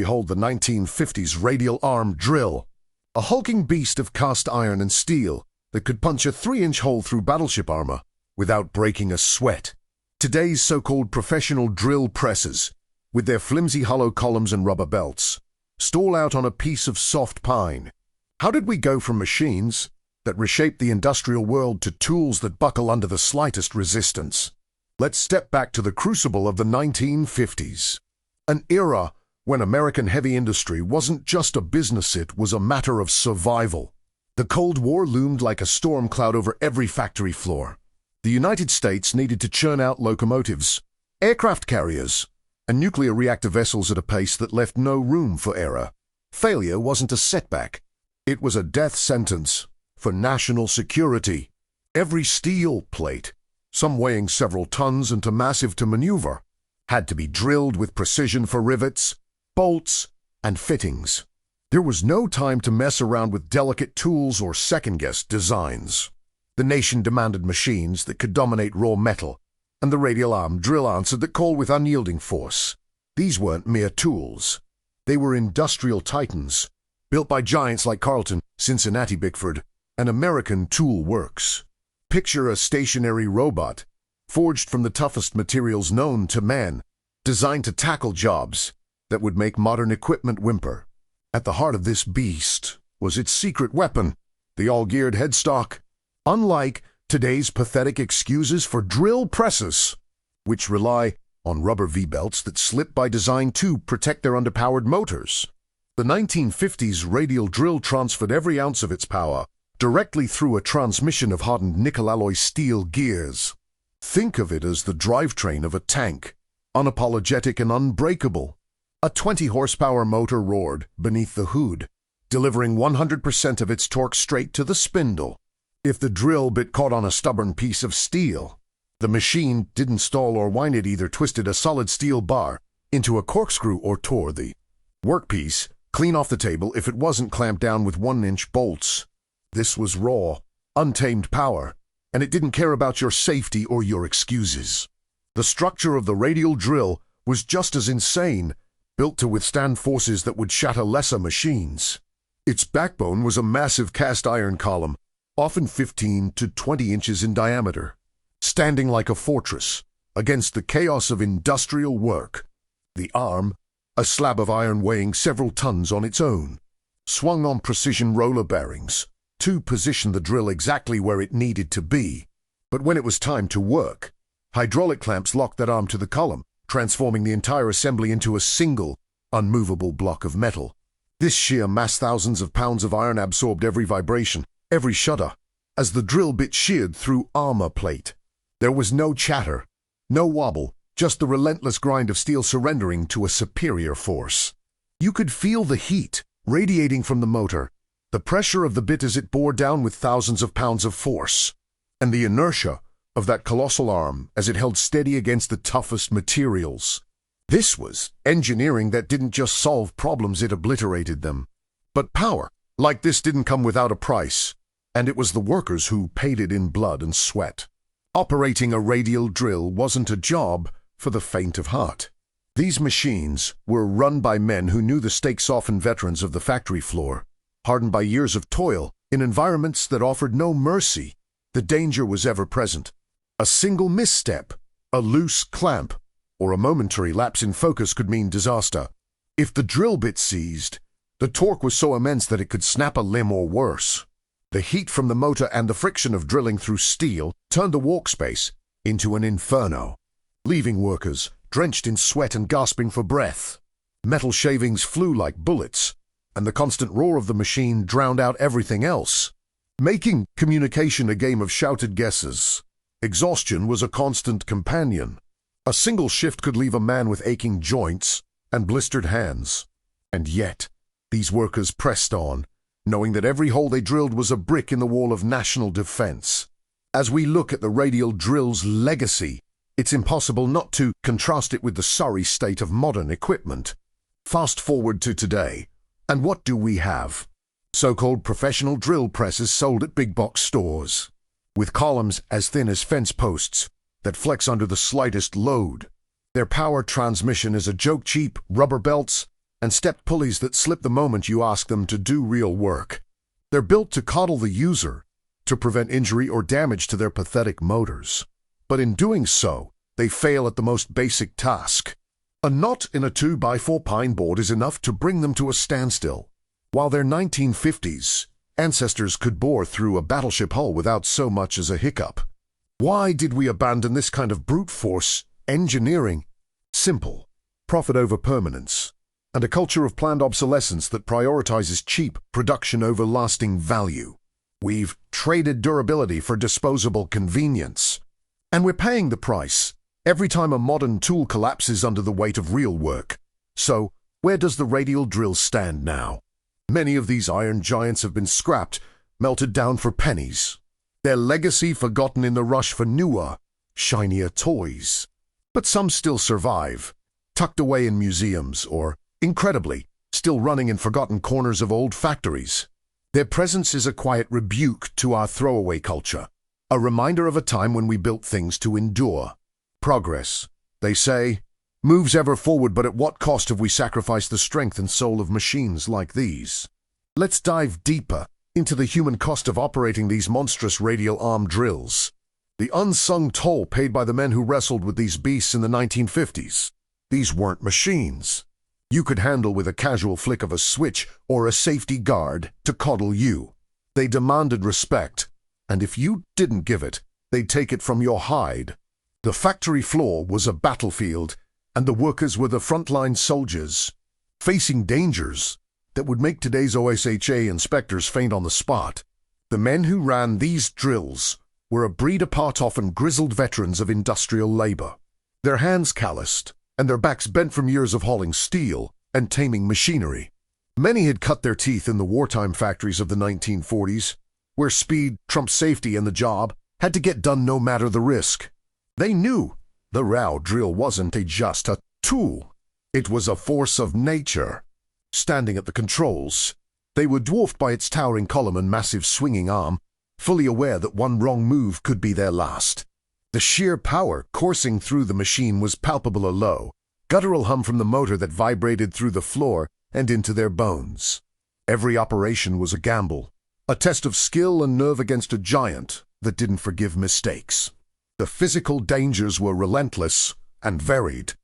behold the 1950s Radial Arm Drill, a hulking beast of cast iron and steel that could punch a 3-inch hole through battleship armor without breaking a sweat. Today's so-called professional drill presses, with their flimsy hollow columns and rubber belts, stall out on a piece of soft pine. How did we go from machines that reshaped the industrial world to tools that buckle under the slightest resistance? Let's step back to the crucible of the 1950s, an era when American heavy industry wasn't just a business, it was a matter of survival. The Cold War loomed like a storm cloud over every factory floor. The United States needed to churn out locomotives, aircraft carriers, and nuclear reactor vessels at a pace that left no room for error. Failure wasn't a setback. It was a death sentence for national security. Every steel plate, some weighing several tons and too massive to maneuver, had to be drilled with precision for rivets, bolts, and fittings. There was no time to mess around with delicate tools or second-guess designs. The nation demanded machines that could dominate raw metal, and the Radial Arm Drill answered the call with unyielding force. These weren't mere tools. They were industrial titans, built by giants like Carlton, Cincinnati-Bickford, and American Tool Works. Picture a stationary robot, forged from the toughest materials known to man, designed to tackle jobs that would make modern equipment whimper. At the heart of this beast was its secret weapon, the all-geared headstock. Unlike today's pathetic excuses for drill presses, which rely on rubber V-belts that slip by design to protect their underpowered motors, the 1950s Radial Drill transferred every ounce of its power directly through a transmission of hardened nickel alloy steel gears. Think of it as the drivetrain of a tank, unapologetic and unbreakable. A 20-horsepower motor roared beneath the hood, delivering 100% of its torque straight to the spindle. If the drill bit caught on a stubborn piece of steel, the machine didn't stall or whine, it either twisted a solid steel bar into a corkscrew or tore the workpiece clean off the table if it wasn't clamped down with 1-inch bolts. This was raw, untamed power, and it didn't care about your safety or your excuses. The structure of the Radial Drill was just as insane, built to withstand forces that would shatter lesser machines. Its backbone was a massive cast iron column, often 15 to 20 inches in diameter, standing like a fortress against the chaos of industrial work. The arm, a slab of iron weighing several tons on its own, swung on precision roller bearings to position the drill exactly where it needed to be. But when it was time to work, hydraulic clamps locked that arm to the column, transforming the entire assembly into a single, unmovable block of metal. This sheer mass, thousands of pounds of iron, absorbed every vibration, every shudder, as the drill bit sheared through armor plate. There was no chatter, no wobble, just the relentless grind of steel surrendering to a superior force. You could feel the heat radiating from the motor, the pressure of the bit as it bore down with thousands of pounds of force, and the inertia of that colossal arm as it held steady against the toughest materials. This was engineering that didn't just solve problems, it obliterated them. But power like this didn't come without a price, and it was the workers who paid it in blood and sweat. Operating a radial drill wasn't a job for the faint of heart. These machines were run by men who knew the stake-softened veterans of the factory floor, hardened by years of toil in environments that offered no mercy. The danger was ever present. A single misstep, a loose clamp, or a momentary lapse in focus could mean disaster. If the drill bit seized, the torque was so immense that it could snap a limb or worse. The heat from the motor and the friction of drilling through steel turned the workspace into an inferno, leaving workers drenched in sweat and gasping for breath. Metal shavings flew like bullets, and the constant roar of the machine drowned out everything else, making communication a game of shouted guesses. Exhaustion was a constant companion. A single shift could leave a man with aching joints and blistered hands. And yet, these workers pressed on, knowing that every hole they drilled was a brick in the wall of national defense. As we look at the Radial Drill's legacy, it's impossible not to contrast it with the sorry state of modern equipment. Fast forward to today, and what do we have? So-called professional drill presses sold at big box stores, with columns as thin as fence posts that flex under the slightest load. Their power transmission is a joke, cheap rubber belts and stepped pulleys that slip the moment you ask them to do real work. They're built to coddle the user, to prevent injury or damage to their pathetic motors. But in doing so, they fail at the most basic task. A knot in a 2x4 pine board is enough to bring them to a standstill, while their 1950s ancestors could bore through a battleship hull without so much as a hiccup. Why did we abandon this kind of brute force engineering? Simple: profit over permanence, and a culture of planned obsolescence that prioritizes cheap production over lasting value. We've traded durability for disposable convenience, and we're paying the price every time a modern tool collapses under the weight of real work. So, where does the radial drill stand now? Many of these iron giants have been scrapped, melted down for pennies. Their legacy forgotten in the rush for newer, shinier toys. But some still survive, tucked away in museums or, incredibly, still running in forgotten corners of old factories. Their presence is a quiet rebuke to our throwaway culture, a reminder of a time when we built things to endure. Progress, they say, moves ever forward, but at what cost have we sacrificed the strength and soul of machines like these? Let's dive deeper into the human cost of operating these monstrous radial arm drills. The unsung toll paid by the men who wrestled with these beasts in the 1950s. These weren't machines you could handle with a casual flick of a switch or a safety guard to coddle you. They demanded respect, and if you didn't give it, they'd take it from your hide. The factory floor was a battlefield, and the workers were the frontline soldiers, facing dangers that would make today's OSHA inspectors faint on the spot. The men who ran these drills were a breed apart, often grizzled veterans of industrial labor. Their hands calloused, and their backs bent from years of hauling steel and taming machinery. Many had cut their teeth in the wartime factories of the 1940s, where speed trumped safety and the job had to get done no matter the risk. They knew the Radial drill wasn't just a tool. It was a force of nature. Standing at the controls, they were dwarfed by its towering column and massive swinging arm, fully aware that one wrong move could be their last. The sheer power coursing through the machine was palpable. A low, guttural hum from the motor that vibrated through the floor and into their bones. Every operation was a gamble, a test of skill and nerve against a giant that didn't forgive mistakes. The physical dangers were relentless and varied.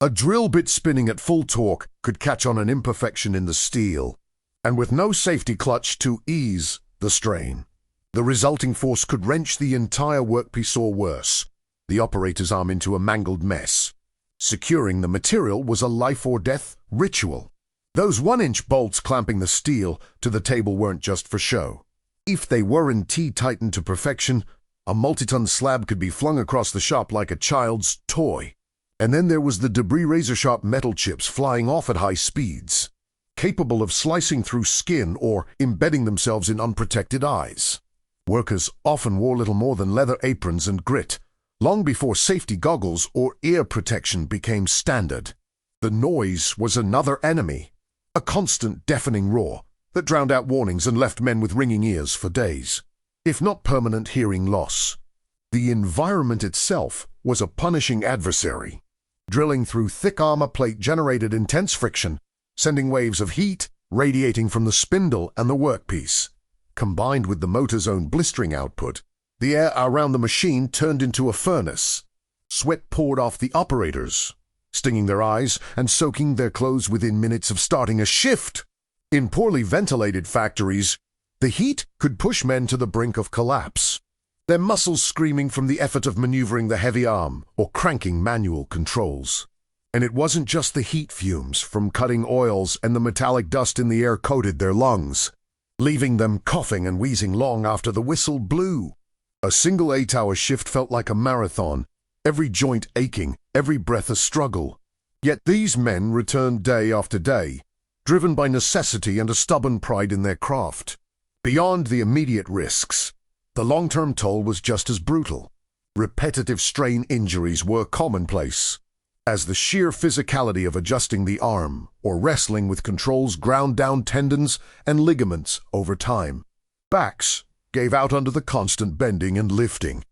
A drill bit spinning at full torque could catch on an imperfection in the steel, and with no safety clutch to ease the strain, the resulting force could wrench the entire workpiece or worse, the operator's arm into a mangled mess. Securing the material was a life-or-death ritual. Those 1-inch bolts clamping the steel to the table weren't just for show. If they weren't T-tightened to perfection, a multi-ton slab could be flung across the shop like a child's toy. And then there was the debris razor-sharp metal chips flying off at high speeds, capable of slicing through skin or embedding themselves in unprotected eyes. Workers often wore little more than leather aprons and grit, long before safety goggles or ear protection became standard. The noise was another enemy, a constant deafening roar that drowned out warnings and left men with ringing ears for days, if not permanent hearing loss. The environment itself was a punishing adversary. Drilling through thick armor plate generated intense friction, sending waves of heat radiating from the spindle and the workpiece. Combined with the motor's own blistering output, the air around the machine turned into a furnace. Sweat poured off the operators, stinging their eyes and soaking their clothes within minutes of starting a shift. In poorly ventilated factories, the heat could push men to the brink of collapse, their muscles screaming from the effort of maneuvering the heavy arm or cranking manual controls. And it wasn't just the heat fumes from cutting oils and the metallic dust in the air coated their lungs, leaving them coughing and wheezing long after the whistle blew. A single 8-hour shift felt like a marathon, every joint aching, every breath a struggle. Yet these men returned day after day, driven by necessity and a stubborn pride in their craft. Beyond the immediate risks, the long-term toll was just as brutal. Repetitive strain injuries were commonplace, as the sheer physicality of adjusting the arm or wrestling with controls ground down tendons and ligaments over time. Backs gave out under the constant bending and lifting,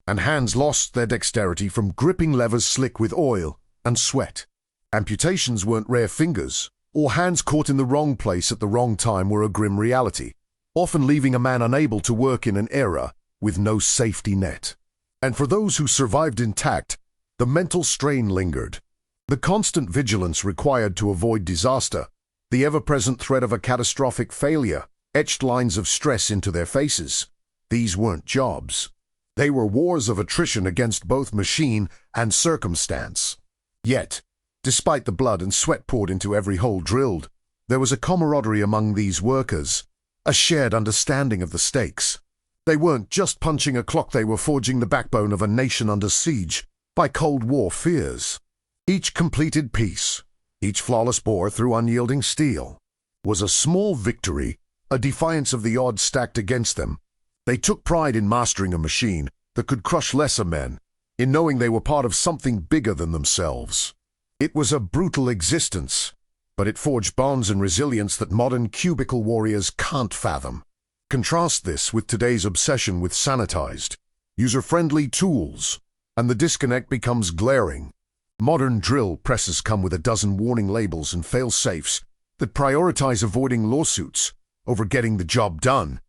and hands lost their dexterity from gripping levers slick with oil and sweat. Amputations weren't rare fingers, or hands caught in the wrong place at the wrong time were a grim reality, often leaving a man unable to work in an era with no safety net. And for those who survived intact, the mental strain lingered. The constant vigilance required to avoid disaster, the ever-present threat of a catastrophic failure, etched lines of stress into their faces. These weren't jobs. They were wars of attrition against both machine and circumstance. Yet, despite the blood and sweat poured into every hole drilled, there was a camaraderie among these workers, a shared understanding of the stakes. They weren't just punching a clock, they were forging the backbone of a nation under siege by Cold War fears. Each completed piece, each flawless bore through unyielding steel, was a small victory, a defiance of the odds stacked against them. They took pride in mastering a machine that could crush lesser men, in knowing they were part of something bigger than themselves. It was a brutal existence, but it forged bonds and resilience that modern cubicle warriors can't fathom. Contrast this with today's obsession with sanitized, user-friendly tools, and the disconnect becomes glaring. Modern drill presses come with a dozen warning labels and fail-safes that prioritize avoiding lawsuits over getting the job done.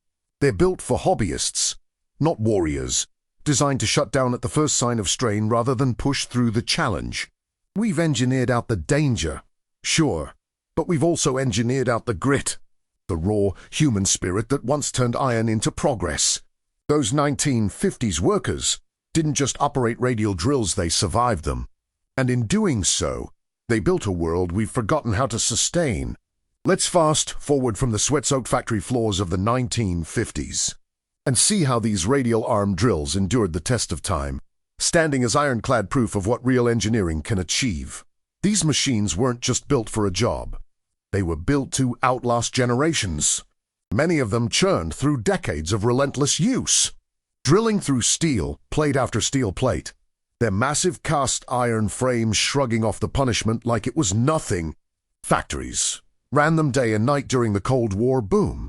They're built for hobbyists, not warriors, designed to shut down at the first sign of strain rather than push through the challenge. We've engineered out the danger, sure, but we've also engineered out the grit, the raw human spirit that once turned iron into progress. Those 1950s workers didn't just operate radial drills, they survived them. And in doing so, they built a world we've forgotten how to sustain. Let's fast forward from the sweat-soaked factory floors of the 1950s and see how these radial arm drills endured the test of time, standing as ironclad proof of what real engineering can achieve. These machines weren't just built for a job. They were built to outlast generations. Many of them churned through decades of relentless use, drilling through steel, plate after steel plate, their massive cast iron frames shrugging off the punishment like it was nothing. Factories ran them day and night during the Cold War boom,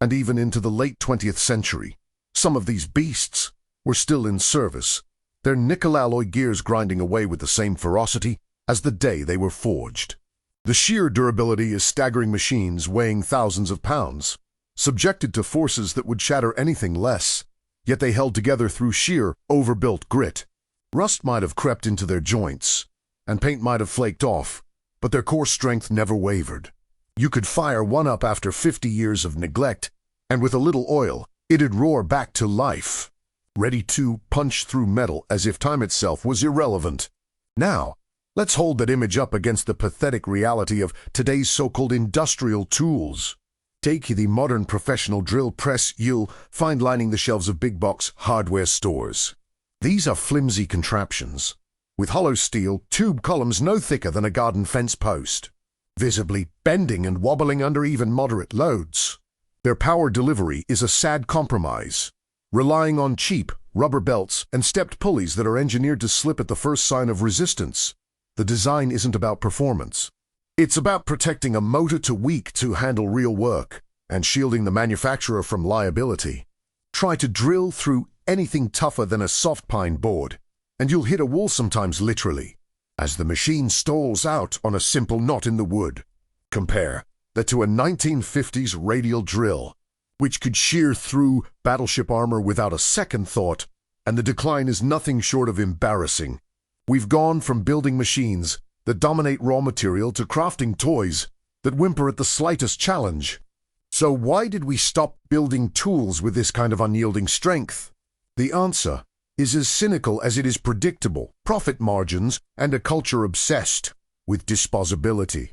and even into the late 20th century. Some of these beasts were still in service, their nickel alloy gears grinding away with the same ferocity as the day they were forged. The sheer durability is staggering machines weighing thousands of pounds, subjected to forces that would shatter anything less, yet they held together through sheer, overbuilt grit. Rust might have crept into their joints, and paint might have flaked off, but their core strength never wavered. You could fire one up after 50 years of neglect, and with a little oil, it'd roar back to life, ready to punch through metal as if time itself was irrelevant. Now, let's hold that image up against the pathetic reality of today's so-called industrial tools. Take the modern professional drill press you'll find lining the shelves of big-box hardware stores. These are flimsy contraptions, with hollow steel tube columns no thicker than a garden fence post, visibly bending and wobbling under even moderate loads. Their power delivery is a sad compromise, relying on cheap rubber belts and stepped pulleys that are engineered to slip at the first sign of resistance. The design isn't about performance. It's about protecting a motor too weak to handle real work and shielding the manufacturer from liability. Try to drill through anything tougher than a soft pine board, and you'll hit a wall, sometimes literally, as the machine stalls out on a simple knot in the wood. Compare that to a 1950s Radial drill, which could shear through battleship armor without a second thought, and the decline is nothing short of embarrassing. We've gone from building machines that dominate raw material to crafting toys that whimper at the slightest challenge. So why did we stop building tools with this kind of unyielding strength? The answer is as cynical as it is predictable: profit margins and a culture obsessed with disposability.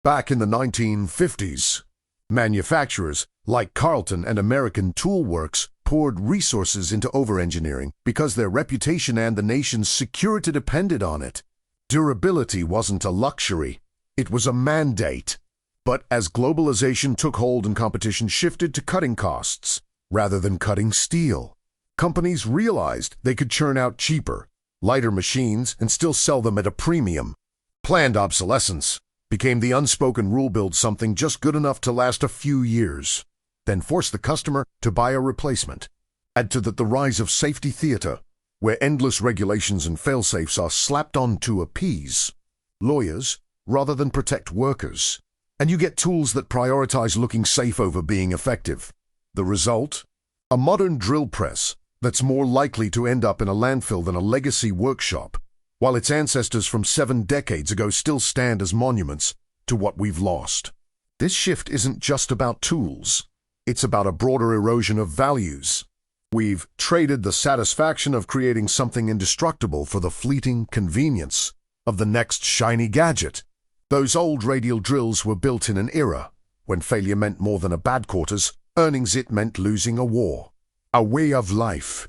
Back in the 1950s, manufacturers like Carlton and American Tool Works poured resources into over-engineering because their reputation and the nation's security depended on it. Durability wasn't a luxury, it was a mandate. But as globalization took hold and competition shifted to cutting costs rather than cutting steel, companies realized they could churn out cheaper, lighter machines and still sell them at a premium. Planned obsolescence became the unspoken rule: build something just good enough to last a few years, then force the customer to buy a replacement. Add to that the rise of safety theater, where endless regulations and fail-safes are slapped on to appease lawyers rather than protect workers. And you get tools that prioritize looking safe over being effective. The result? A modern drill press that's more likely to end up in a landfill than a legacy workshop, while its ancestors from 7 decades ago still stand as monuments to what we've lost. This shift isn't just about tools. It's about a broader erosion of values. We've traded the satisfaction of creating something indestructible for the fleeting convenience of the next shiny gadget. Those old radial drills were built in an era when failure meant more than a bad quarters, earnings it meant losing a war. A way of life.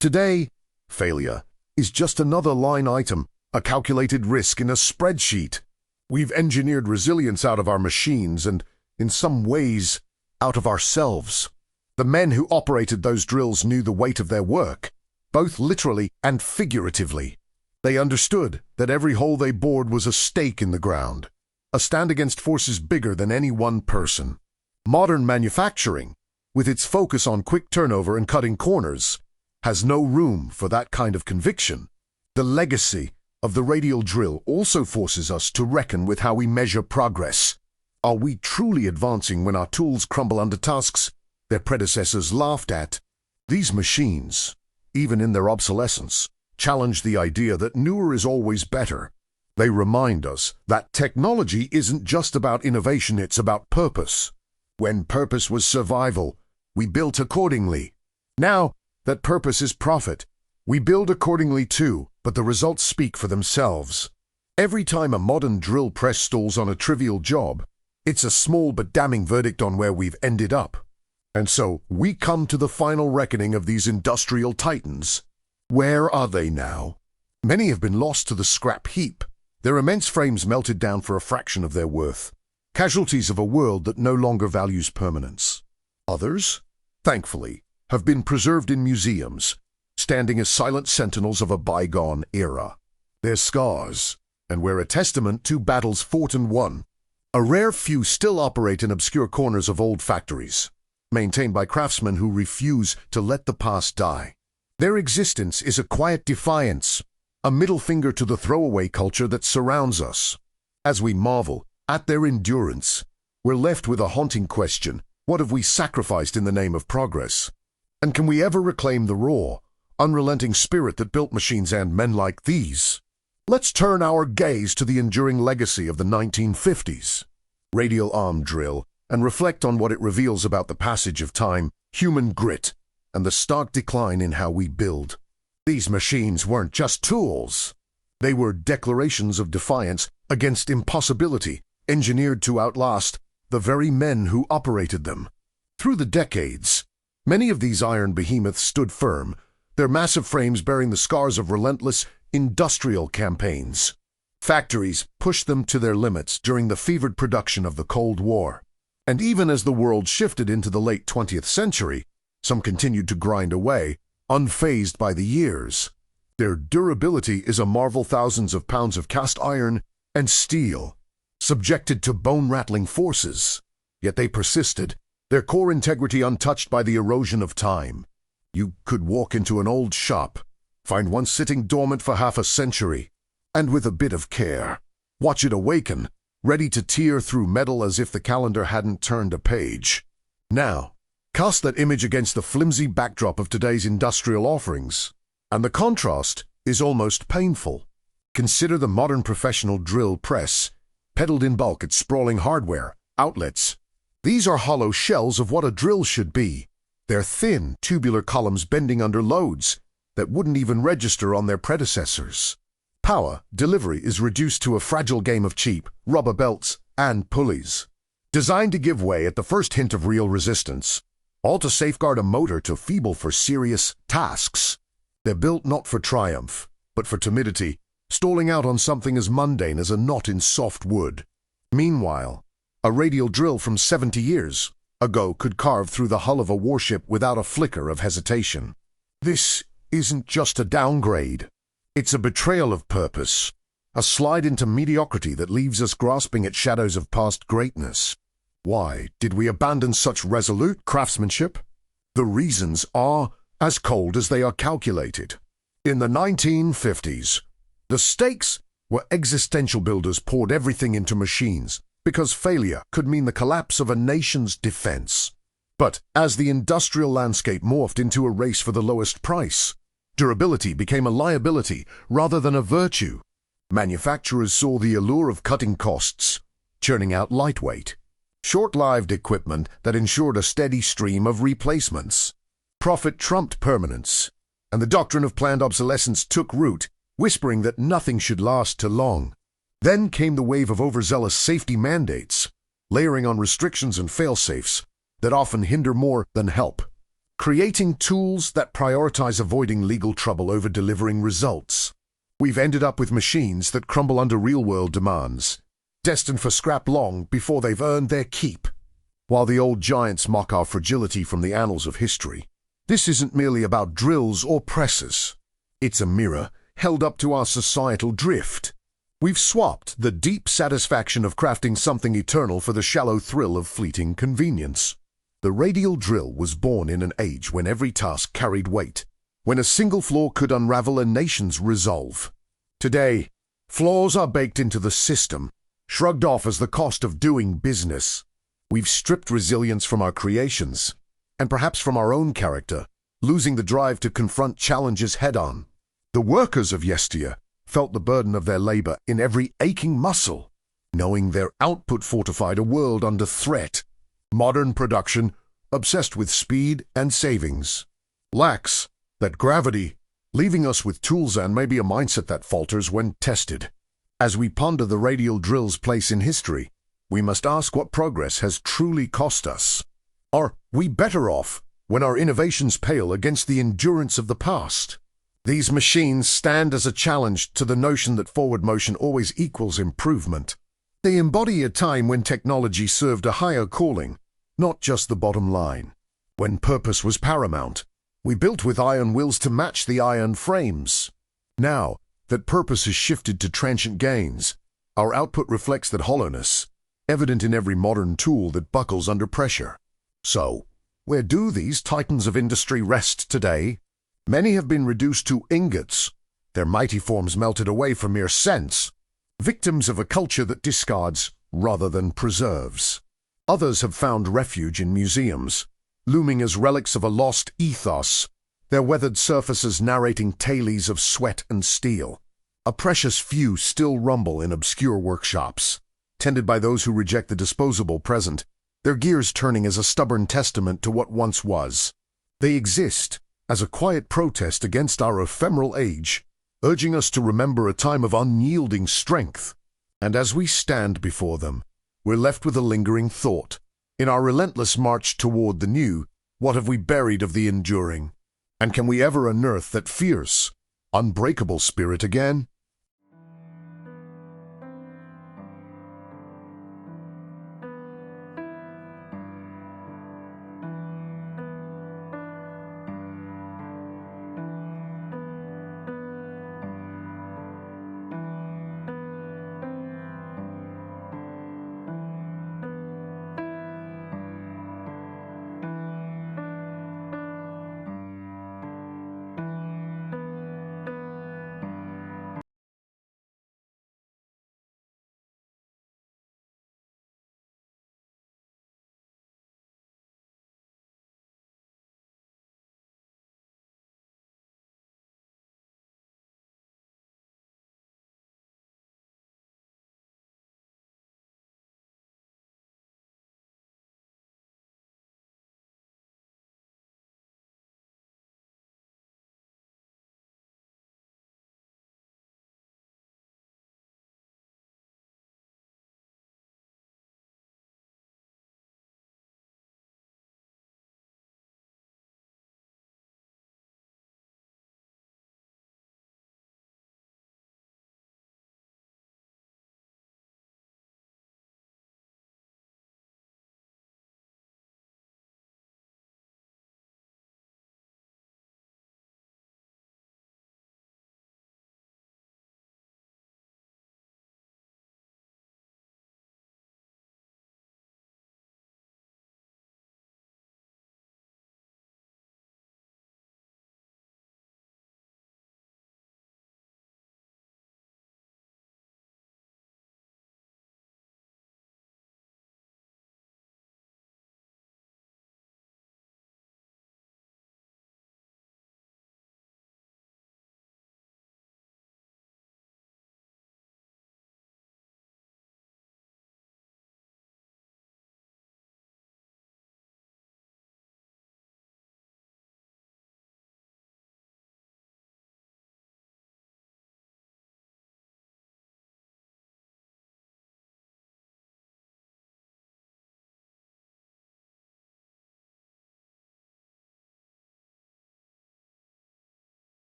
Today, failure is just another line item, a calculated risk in a spreadsheet. We've engineered resilience out of our machines and, in some ways, out of ourselves. The men who operated those drills knew the weight of their work, both literally and figuratively. They understood that every hole they bored was a stake in the ground, a stand against forces bigger than any one person. Modern manufacturing, with its focus on quick turnover and cutting corners, has no room for that kind of conviction. The legacy of the radial drill also forces us to reckon with how we measure progress. Are we truly advancing when our tools crumble under tasks their predecessors laughed at? These machines, even in their obsolescence, challenge the idea that newer is always better. They remind us that technology isn't just about innovation, it's about purpose. When purpose was survival, we built accordingly. Now that purpose is profit, we build accordingly too, but the results speak for themselves. Every time a modern drill press stalls on a trivial job, it's a small but damning verdict on where we've ended up. And so we come to the final reckoning of these industrial titans. Where are they now? Many have been lost to the scrap heap, their immense frames melted down for a fraction of their worth, casualties of a world that no longer values permanence. Others, thankfully, have been preserved in museums, standing as silent sentinels of a bygone era. Their scars, and we're a testament to battles fought and won. A rare few still operate in obscure corners of old factories, maintained by craftsmen who refuse to let the past die. Their existence is a quiet defiance, a middle finger to the throwaway culture that surrounds us. As we marvel at their endurance, we're left with a haunting question: what have we sacrificed in the name of progress? And can we ever reclaim the raw, unrelenting spirit that built machines and men like these? Let's turn our gaze to the enduring legacy of the 1950s Radial Arm Drill and reflect on what it reveals about the passage of time, human grit, and the stark decline in how we build. These machines weren't just tools. They were declarations of defiance against impossibility, engineered to outlast the very men who operated them. Through the decades, many of these iron behemoths stood firm, their massive frames bearing the scars of relentless industrial campaigns. Factories pushed them to their limits during the fevered production of the Cold War. And even as the world shifted into the late 20th century, some continued to grind away, unfazed by the years. Their durability is a marvel. Thousands of pounds of cast iron and steel, subjected to bone-rattling forces. Yet they persisted, their core integrity untouched by the erosion of time. You could walk into an old shop, find one sitting dormant for half a century, and with a bit of care, watch it awaken, ready to tear through metal as if the calendar hadn't turned a page. Now, cast that image against the flimsy backdrop of today's industrial offerings, and the contrast is almost painful. Consider the modern professional drill press, peddled in bulk at sprawling hardware outlets. These are hollow shells of what a drill should be. They're thin, tubular columns bending under loads that wouldn't even register on their predecessors. Power delivery is reduced to a fragile game of cheap rubber belts and pulleys, designed to give way at the first hint of real resistance, all to safeguard a motor too feeble for serious tasks. They're built not for triumph, but for timidity, stalling out on something as mundane as a knot in soft wood. Meanwhile, a radial drill from 70 years ago could carve through the hull of a warship without a flicker of hesitation. This isn't just a downgrade. It's a betrayal of purpose, a slide into mediocrity that leaves us grasping at shadows of past greatness. Why did we abandon such resolute craftsmanship? The reasons are as cold as they are calculated. In the 1950s, the stakes were existential. Builders poured everything into machines, because failure could mean the collapse of a nation's defense. But as the industrial landscape morphed into a race for the lowest price, durability became a liability rather than a virtue. Manufacturers saw the allure of cutting costs, churning out lightweight, short-lived equipment that ensured a steady stream of replacements. Profit trumped permanence, and the doctrine of planned obsolescence took root, whispering that nothing should last too long. Then came the wave of overzealous safety mandates, layering on restrictions and fail-safes that often hinder more than help, creating tools that prioritize avoiding legal trouble over delivering results. We've ended up with machines that crumble under real-world demands, destined for scrap long before they've earned their keep. While the old giants mock our fragility from the annals of history, this isn't merely about drills or presses. It's a mirror held up to our societal drift. We've swapped the deep satisfaction of crafting something eternal for the shallow thrill of fleeting convenience. The radial drill was born in an age when every task carried weight, when a single flaw could unravel a nation's resolve. Today, flaws are baked into the system, shrugged off as the cost of doing business. We've stripped resilience from our creations, and perhaps from our own character, losing the drive to confront challenges head-on. The workers of yesteryear felt the burden of their labor in every aching muscle, knowing their output fortified a world under threat. Modern production, obsessed with speed and savings, lacks that gravity, leaving us with tools and maybe a mindset that falters when tested. As we ponder the radial drill's place in history, we must ask what progress has truly cost us. Are we better off when our innovations pale against the endurance of the past? These machines stand as a challenge to the notion that forward motion always equals improvement. They embody a time when technology served a higher calling, not just the bottom line. When purpose was paramount, we built with iron wills to match the iron frames. Now that purpose has shifted to transient gains, our output reflects that hollowness, evident in every modern tool that buckles under pressure. So, where do these titans of industry rest today? Many have been reduced to ingots, their mighty forms melted away for mere sense, victims of a culture that discards rather than preserves. Others have found refuge in museums, looming as relics of a lost ethos, their weathered surfaces narrating tales of sweat and steel. A precious few still rumble in obscure workshops, tended by those who reject the disposable present, their gears turning as a stubborn testament to what once was. They exist as a quiet protest against our ephemeral age, urging us to remember a time of unyielding strength. And as we stand before them, we're left with a lingering thought. In our relentless march toward the new, what have we buried of the enduring? And can we ever unearth that fierce, unbreakable spirit again?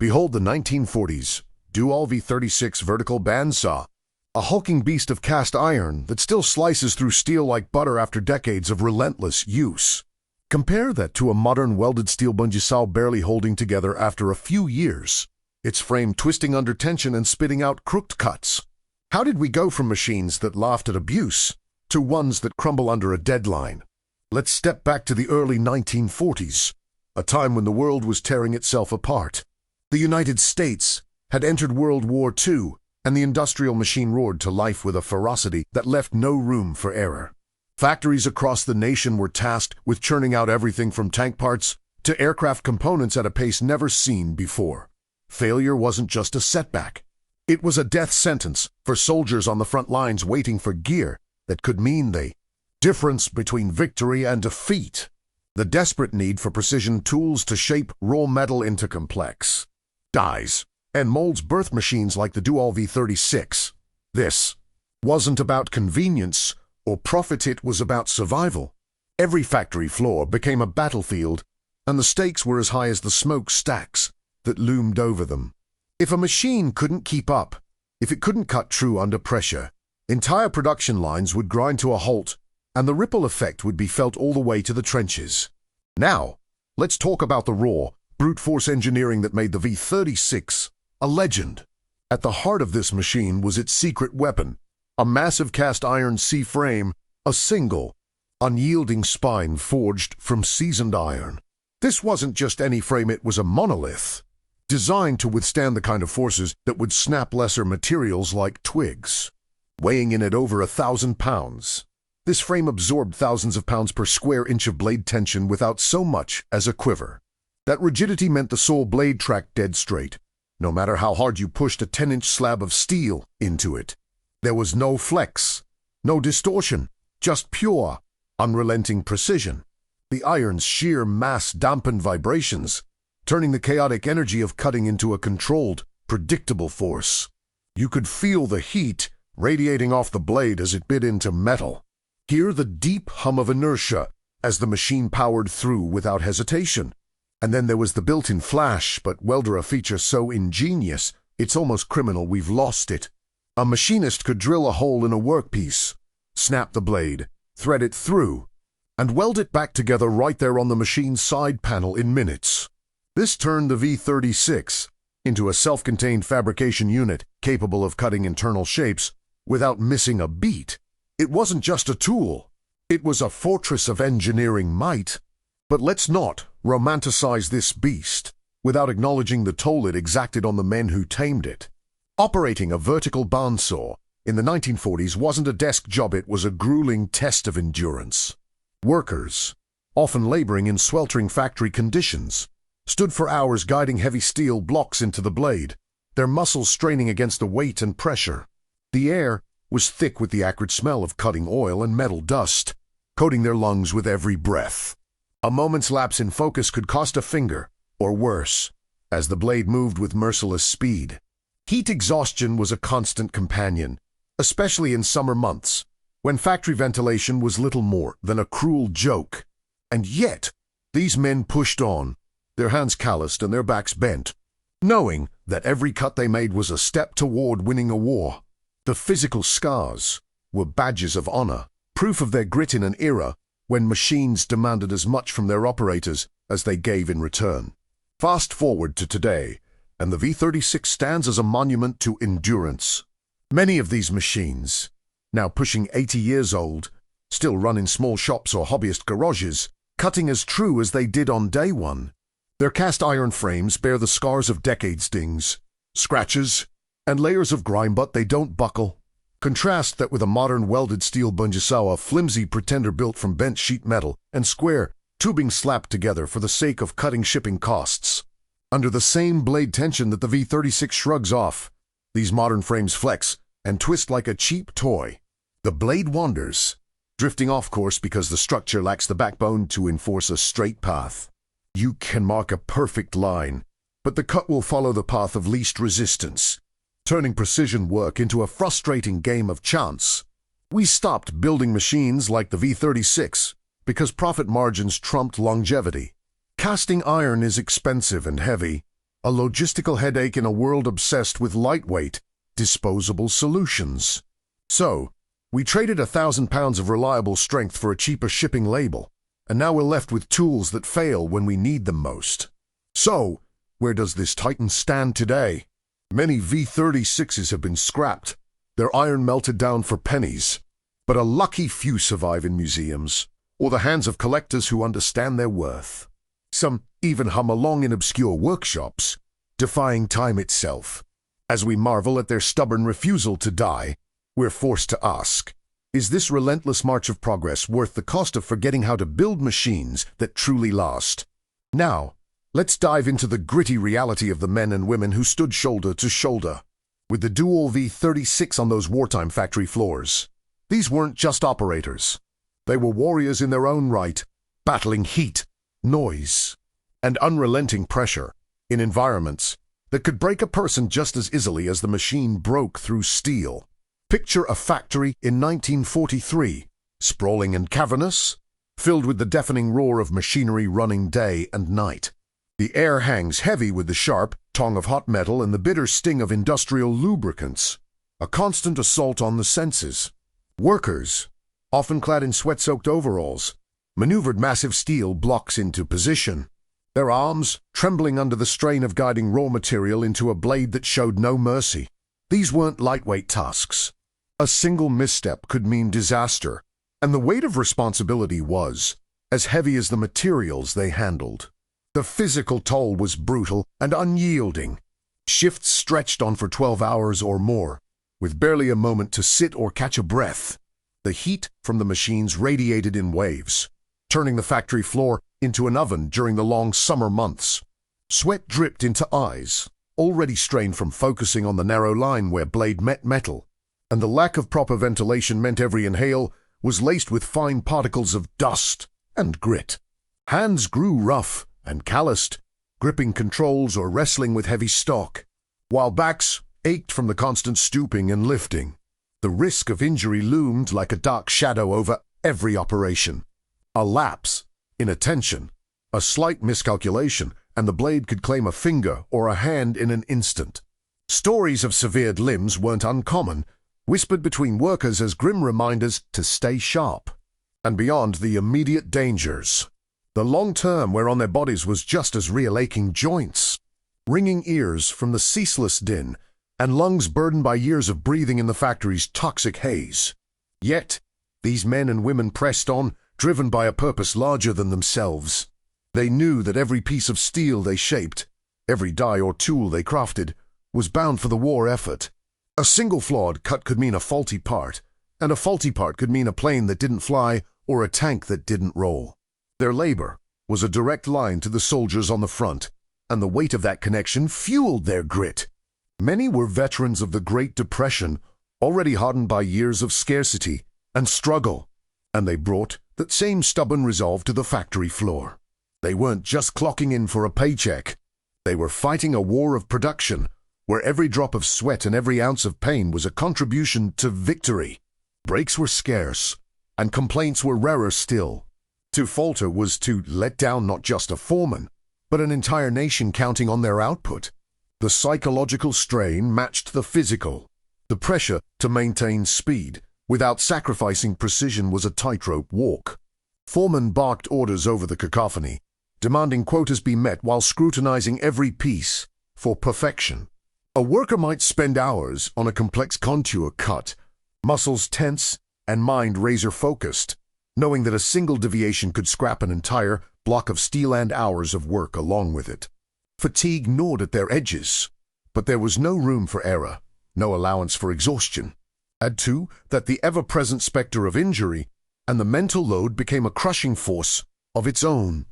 Behold the 1940s Dual V36 vertical bandsaw, a hulking beast of cast iron that still slices through steel like butter after decades of relentless use. Compare that to a modern welded steel bandsaw barely holding together after a few years, its frame twisting under tension and spitting out crooked cuts. How did we go from machines that laughed at abuse to ones that crumble under a deadline? Let's step back to the early 1940s, a time when the world was tearing itself apart. The United States had entered World War II, and the industrial machine roared to life with a ferocity that left no room for error. Factories across the nation were tasked with churning out everything from tank parts to aircraft components at a pace never seen before. Failure wasn't just a setback. It was a death sentence for soldiers on the front lines waiting for gear that could mean the difference between victory and defeat. The desperate need for precision tools to shape raw metal into complex dies and molds birth machines like the Dual V36. This wasn't about convenience or profit, it was about survival. Every factory floor became a battlefield, and the stakes were as high as the smokestacks that loomed over them. If a machine couldn't keep up, if it couldn't cut true under pressure, entire production lines would grind to a halt, and the ripple effect would be felt all the way to the trenches. Now, let's talk about the raw, brute force engineering that made the V36 a legend. At the heart of this machine was its secret weapon, a massive cast iron C-frame, a single, unyielding spine forged from seasoned iron. This wasn't just any frame, it was a monolith, designed to withstand the kind of forces that would snap lesser materials like twigs. Weighing in at over 1,000 pounds, this frame absorbed thousands of pounds per square inch of blade tension without so much as a quiver. That rigidity meant the sole blade tracked dead straight, no matter how hard you pushed a 10-inch slab of steel into it. There was no flex, no distortion, just pure, unrelenting precision. The iron's sheer mass dampened vibrations, turning the chaotic energy of cutting into a controlled, predictable force. You could feel the heat radiating off the blade as it bit into metal. Hear the deep hum of inertia as the machine powered through without hesitation. And then there was the built-in flash, but welder a feature so ingenious, it's almost criminal we've lost it. A machinist could drill a hole in a workpiece, snap the blade, thread it through, and weld it back together right there on the machine's side panel in minutes. This turned the V36 into a self-contained fabrication unit capable of cutting internal shapes without missing a beat. It wasn't just a tool, it was a fortress of engineering might. But let's not romanticize this beast without acknowledging the toll it exacted on the men who tamed it. Operating a vertical bandsaw in the 1940s wasn't a desk job, it was a grueling test of endurance. Workers, often laboring in sweltering factory conditions, stood for hours guiding heavy steel blocks into the blade, their muscles straining against the weight and pressure. The air was thick with the acrid smell of cutting oil and metal dust, coating their lungs with every breath. A moment's lapse in focus could cost a finger, or worse, as the blade moved with merciless speed. Heat exhaustion was a constant companion, especially in summer months, when factory ventilation was little more than a cruel joke. And yet, these men pushed on, their hands calloused and their backs bent, knowing that every cut they made was a step toward winning a war. The physical scars were badges of honor, proof of their grit in an era when machines demanded as much from their operators as they gave in return. Fast forward to today, and the V36 stands as a monument to endurance. Many of these machines, now pushing 80 years old, still run in small shops or hobbyist garages, cutting as true as they did on day one. Their cast iron frames bear the scars of decade stings, scratches, and layers of grime, but they don't buckle. Contrast that with a modern welded steel bandsaw, a flimsy pretender built from bent sheet metal and square tubing slapped together for the sake of cutting shipping costs. Under the same blade tension that the V36 shrugs off, these modern frames flex and twist like a cheap toy. The blade wanders, drifting off course because the structure lacks the backbone to enforce a straight path. You can mark a perfect line, but the cut will follow the path of least resistance, turning precision work into a frustrating game of chance. We stopped building machines like the V36 because profit margins trumped longevity. Casting iron is expensive and heavy, a logistical headache in a world obsessed with lightweight, disposable solutions. So, we traded 1,000 pounds of reliable strength for a cheaper shipping label, and now we're left with tools that fail when we need them most. So, where does this Titan stand today? Many V36s have been scrapped, their iron melted down for pennies, but a lucky few survive in museums, or the hands of collectors who understand their worth. Some even hum along in obscure workshops, defying time itself. As we marvel at their stubborn refusal to die, we're forced to ask, is this relentless march of progress worth the cost of forgetting how to build machines that truly last? Now, let's dive into the gritty reality of the men and women who stood shoulder to shoulder with the dual V36 on those wartime factory floors. These weren't just operators. They were warriors in their own right, battling heat, noise, and unrelenting pressure in environments that could break a person just as easily as the machine broke through steel. Picture a factory in 1943, sprawling and cavernous, filled with the deafening roar of machinery running day and night. The air hangs heavy with the sharp tongue of hot metal and the bitter sting of industrial lubricants, a constant assault on the senses. Workers, often clad in sweat-soaked overalls, maneuvered massive steel blocks into position, their arms trembling under the strain of guiding raw material into a blade that showed no mercy. These weren't lightweight tasks. A single misstep could mean disaster, and the weight of responsibility was as heavy as the materials they handled. The physical toll was brutal and unyielding. Shifts stretched on for 12 hours or more, with barely a moment to sit or catch a breath. The heat from the machines radiated in waves, turning the factory floor into an oven during the long summer months. Sweat dripped into eyes, already strained from focusing on the narrow line where blade met metal, and the lack of proper ventilation meant every inhale was laced with fine particles of dust and grit. Hands grew rough and calloused, gripping controls or wrestling with heavy stock, while backs ached from the constant stooping and lifting. The risk of injury loomed like a dark shadow over every operation. A lapse in attention, a slight miscalculation, and the blade could claim a finger or a hand in an instant. Stories of severed limbs weren't uncommon, whispered between workers as grim reminders to stay sharp. And beyond the immediate dangers, the long term wear on their bodies was just as real: aching joints, ringing ears from the ceaseless din, and lungs burdened by years of breathing in the factory's toxic haze. Yet, these men and women pressed on, driven by a purpose larger than themselves. They knew that every piece of steel they shaped, every die or tool they crafted, was bound for the war effort. A single flawed cut could mean a faulty part, and a faulty part could mean a plane that didn't fly or a tank that didn't roll. Their labor was a direct line to the soldiers on the front, and the weight of that connection fueled their grit. Many were veterans of the Great Depression, already hardened by years of scarcity and struggle, and they brought that same stubborn resolve to the factory floor. They weren't just clocking in for a paycheck. They were fighting a war of production, where every drop of sweat and every ounce of pain was a contribution to victory. Breaks were scarce, and complaints were rarer still. To falter was to let down not just a foreman, but an entire nation counting on their output. The psychological strain matched the physical. The pressure to maintain speed without sacrificing precision was a tightrope walk. Foremen barked orders over the cacophony, demanding quotas be met while scrutinizing every piece for perfection. A worker might spend hours on a complex contour cut, muscles tense and mind razor-focused, knowing that a single deviation could scrap an entire block of steel and hours of work along with it. Fatigue gnawed at their edges, but there was no room for error, no allowance for exhaustion. Add to that the ever-present specter of injury, and the mental load became a crushing force of its own.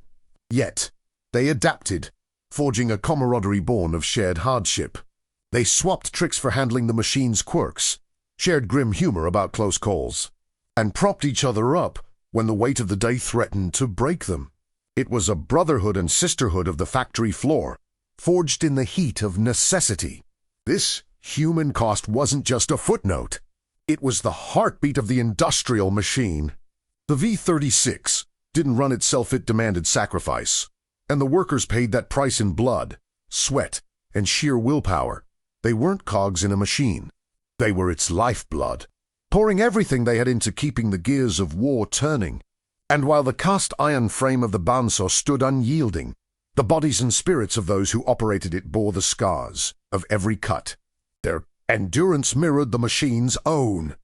Yet, they adapted, forging a camaraderie born of shared hardship. They swapped tricks for handling the machine's quirks, shared grim humor about close calls, and propped each other up when the weight of the day threatened to break them. It was a brotherhood and sisterhood of the factory floor, forged in the heat of necessity. This human cost wasn't just a footnote. It was the heartbeat of the industrial machine. The V36 didn't run itself, it demanded sacrifice, and the workers paid that price in blood. sweat, and sheer willpower. They weren't cogs in a machine. They were its lifeblood, pouring everything they had into keeping the gears of war turning. And while the cast iron frame of the bandsaw stood unyielding, the bodies and spirits of those who operated it bore the scars of every cut. Their endurance mirrored the machine's own,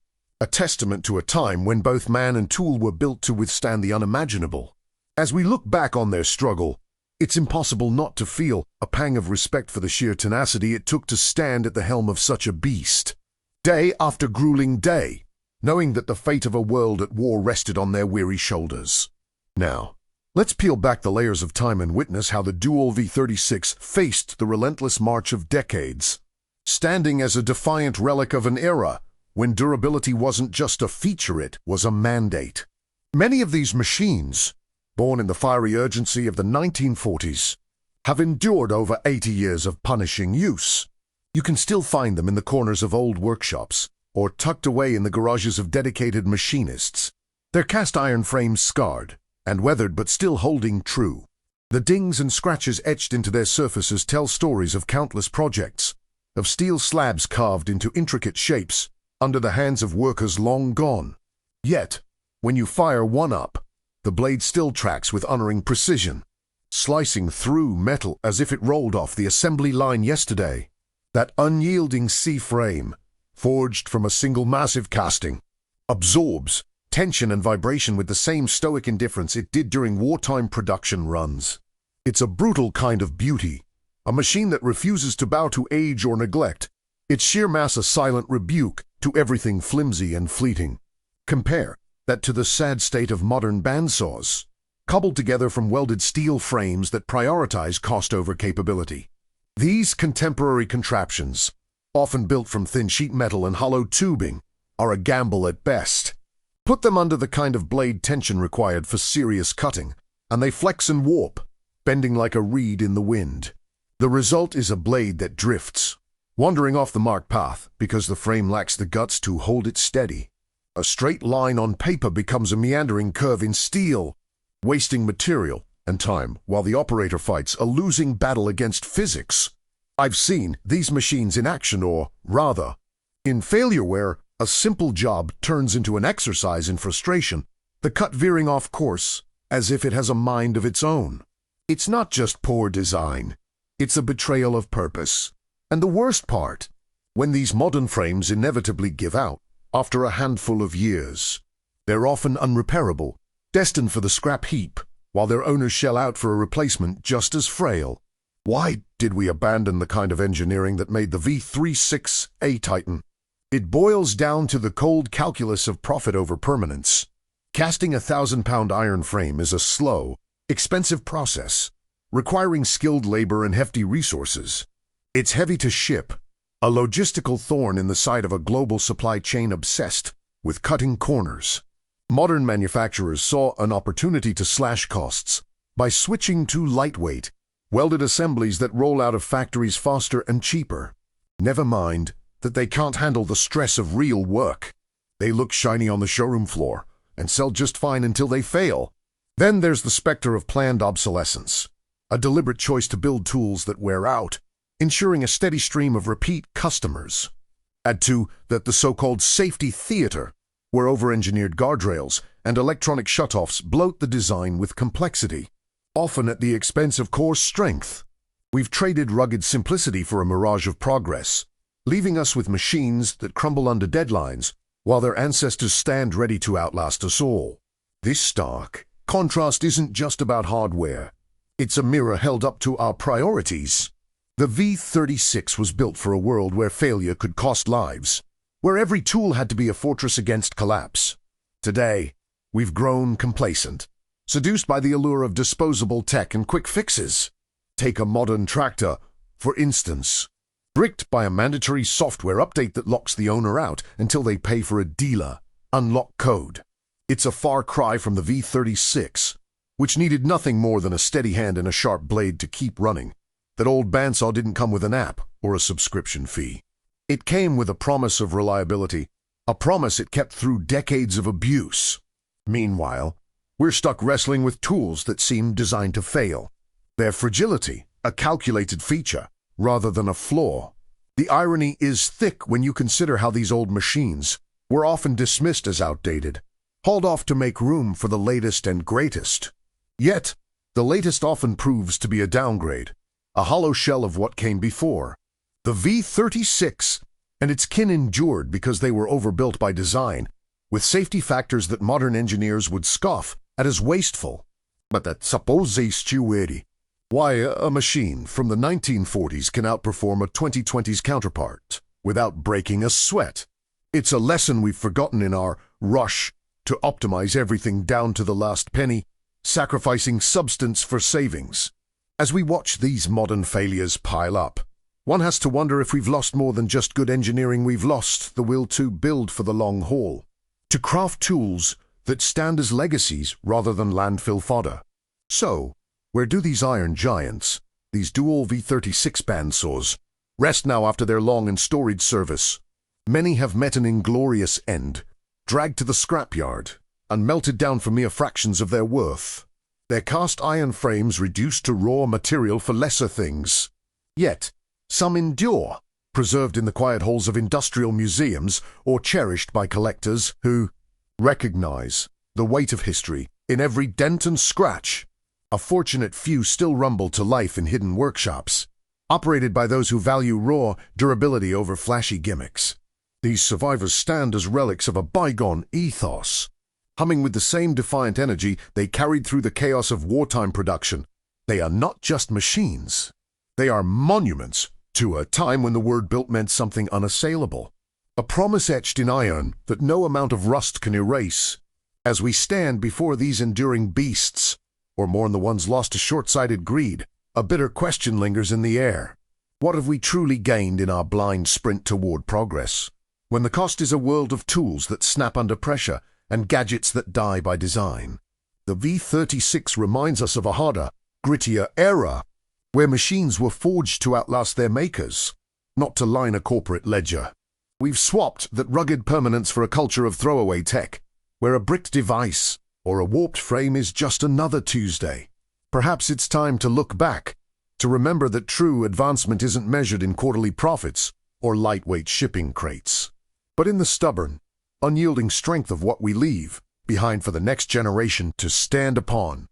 a testament to a time when both man and tool were built to withstand the unimaginable. As we look back on their struggle, it's impossible not to feel a pang of respect for the sheer tenacity it took to stand at the helm of such a beast. Day after grueling day, knowing that the fate of a world at war rested on their weary shoulders. Now, let's peel back the layers of time and witness how the dual V-36 faced the relentless march of decades, standing as a defiant relic of an era when durability wasn't just a feature, it was a mandate. Many of these machines, born in the fiery urgency of the 1940s, have endured over 80 years of punishing use. You can still find them in the corners of old workshops or tucked away in the garages of dedicated machinists, their cast iron frames scarred and weathered but still holding true. The dings and scratches etched into their surfaces tell stories of countless projects, of steel slabs carved into intricate shapes under the hands of workers long gone. Yet, when you fire one up, the blade still tracks with unerring precision, slicing through metal as if it rolled off the assembly line yesterday. That unyielding C-frame, forged from a single massive casting, absorbs tension and vibration with the same stoic indifference it did during wartime production runs. It's a brutal kind of beauty, a machine that refuses to bow to age or neglect, its sheer mass a silent rebuke to everything flimsy and fleeting. Compare that to the sad state of modern bandsaws, cobbled together from welded steel frames that prioritize cost over capability. These contemporary contraptions, often built from thin sheet metal and hollow tubing, are a gamble at best. Put them under the kind of blade tension required for serious cutting, and they flex and warp, bending like a reed in the wind. The result is a blade that drifts, wandering off the marked path because the frame lacks the guts to hold it steady. A straight line on paper becomes a meandering curve in steel, wasting material and time while the operator fights a losing battle against physics. I've seen these machines in action, or rather, in failure, where a simple job turns into an exercise in frustration, the cut veering off course as if it has a mind of its own. It's not just poor design, it's a betrayal of purpose. And the worst part, when these modern frames inevitably give out after a handful of years, they're often unrepairable, destined for the scrap heap, while their owners shell out for a replacement just as frail. Why did we abandon the kind of engineering that made the V-36 a titan? It boils down to the cold calculus of profit over permanence. Casting a 1,000-pound iron frame is a slow, expensive process, requiring skilled labor and hefty resources. It's heavy to ship, a logistical thorn in the side of a global supply chain obsessed with cutting corners. Modern manufacturers saw an opportunity to slash costs by switching to lightweight, welded assemblies that roll out of factories faster and cheaper. Never mind that they can't handle the stress of real work. They look shiny on the showroom floor and sell just fine until they fail. Then there's the specter of planned obsolescence, a deliberate choice to build tools that wear out, ensuring a steady stream of repeat customers. Add to that the so-called safety theater, where over-engineered guardrails and electronic shutoffs bloat the design with complexity, often at the expense of core strength. We've traded rugged simplicity for a mirage of progress, leaving us with machines that crumble under deadlines while their ancestors stand ready to outlast us all. This stark contrast isn't just about hardware. It's a mirror held up to our priorities. The V-36 was built for a world where failure could cost lives, where every tool had to be a fortress against collapse. Today, we've grown complacent, seduced by the allure of disposable tech and quick fixes. Take a modern tractor, for instance, bricked by a mandatory software update that locks the owner out until they pay for a dealer unlock code. It's a far cry from the V-36, which needed nothing more than a steady hand and a sharp blade to keep running. That old bandsaw didn't come with an app or a subscription fee. It came with a promise of reliability, a promise it kept through decades of abuse. Meanwhile, we're stuck wrestling with tools that seem designed to fail. Their fragility a calculated feature rather than a flaw. The irony is thick when you consider how these old machines were often dismissed as outdated, hauled off to make room for the latest and greatest. Yet, the latest often proves to be a downgrade, a hollow shell of what came before. The V36 and its kin endured because they were overbuilt by design, with safety factors that modern engineers would scoff at as wasteful. But that supposes stupidity. Why, a machine from the 1940s can outperform a 2020s counterpart without breaking a sweat. It's a lesson we've forgotten in our rush to optimize everything down to the last penny, sacrificing substance for savings. As we watch these modern failures pile up, one has to wonder if we've lost more than just good engineering. We've lost the will to build for the long haul, to craft tools that stand as legacies rather than landfill fodder. So, where do these iron giants, these dual V36 bandsaws, rest now after their long and storied service? Many have met an inglorious end, dragged to the scrapyard, and melted down for mere fractions of their worth, their cast iron frames reduced to raw material for lesser things. Yet, some endure, preserved in the quiet halls of industrial museums or cherished by collectors who recognize the weight of history in every dent and scratch. A fortunate few still rumble to life in hidden workshops, operated by those who value raw durability over flashy gimmicks. These survivors stand as relics of a bygone ethos, humming with the same defiant energy they carried through the chaos of wartime production. They are not just machines. They are monuments to a time when the word built meant something unassailable, a promise etched in iron that no amount of rust can erase. As we stand before these enduring beasts, or mourn the ones lost to short-sighted greed, a bitter question lingers in the air. What have we truly gained in our blind sprint toward progress, when the cost is a world of tools that snap under pressure and gadgets that die by design? The V36 reminds us of a harder, grittier era, where machines were forged to outlast their makers, not to line a corporate ledger. We've swapped that rugged permanence for a culture of throwaway tech, where a bricked device or a warped frame is just another Tuesday. Perhaps it's time to look back, to remember that true advancement isn't measured in quarterly profits or lightweight shipping crates, but in the stubborn, unyielding strength of what we leave behind for the next generation to stand upon.